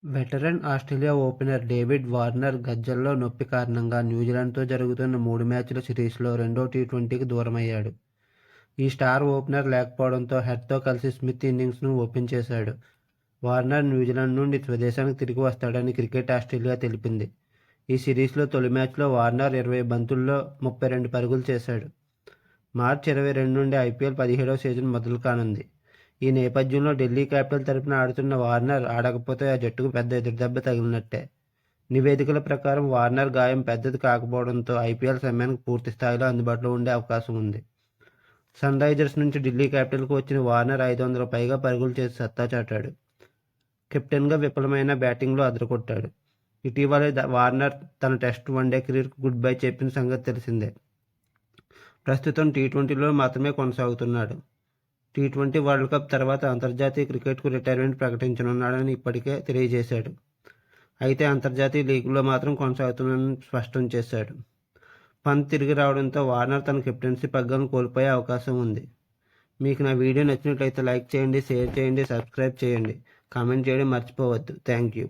Veteran Australia opener David Warner గజ్జల్లో నొప్పి కారణంగా న్యూజిలాండ్తో జరుగుతున్న 3 మ్యాచ్ల సిరీస్లో రెండో టీ20కి దూరమయ్యాడు. ఈ స్టార్ ఓపెనర్ లేకపోవడంతో హెడ్తో కలిసి స్మిత్ ఇన్నింగ్స్ను ఓపెన్ చేశాడు. వార్నర్ న్యూజిలాండ్ నుండి స్వదేశానికి తిరిగి వస్తాడని క్రికెట్ ఆస్ట్రేలియా తెలిపింది. ఈ సిరీస్లో తొలి మ్యాచ్లో వార్నర్ 20 బంతుల్లో 32 పరుగులు చేశాడు. మార్చి 22 నుండి ఐపీఎల్ 17వ సీజన్ మొదలు కానుంది. ఈ నేపథ్యంలో ఢిల్లీ క్యాపిటల్ తరపున ఆడుతున్న వార్నర్ ఆడకపోతే ఆ జట్టుకు పెద్ద ఎదురుదెబ్బ తగిలినట్టే. నివేదికల ప్రకారం వార్నర్ గాయం పెద్దది కాకపోవడంతో ఐపీఎల్ సమయానికి పూర్తి స్థాయిలో అందుబాటులో ఉండే అవకాశం ఉంది. సన్ రైజర్స్ నుంచి ఢిల్లీ క్యాపిటల్కు వచ్చిన వార్నర్ 500 పైగా పరుగులు చేసి సత్తా చాటాడు. కెప్టెన్గా విఫలమైన బ్యాటింగ్లో అదరగొట్టాడు. ఇటీవలే వార్నర్ తన టెస్ట్ వన్డే కెరీర్కు గుడ్ బై చెప్పిన సంగతి తెలిసిందే. ప్రస్తుతం టీ20లో మాత్రమే కొనసాగుతున్నాడు. టీ20 వరల్డ్ కప్ తర్వాత అంతర్జాతీయ క్రికెట్కు రిటైర్మెంట్ ప్రకటించనున్నాడని ఇప్పటికే తెలియజేశాడు. అయితే అంతర్జాతీయ లీగ్లో మాత్రం కొనసాగుతుందని స్పష్టం చేశాడు. పంత్ తిరిగి రావడంతో వార్నర్ తన కెప్టెన్సీ పగ్గాలను కోల్పోయే అవకాశం ఉంది. మీకు నా వీడియో నచ్చినట్లయితే లైక్ చేయండి, షేర్ చేయండి, సబ్స్క్రైబ్ చేయండి, కామెంట్ చేయడం మర్చిపోవద్దు. Thank you.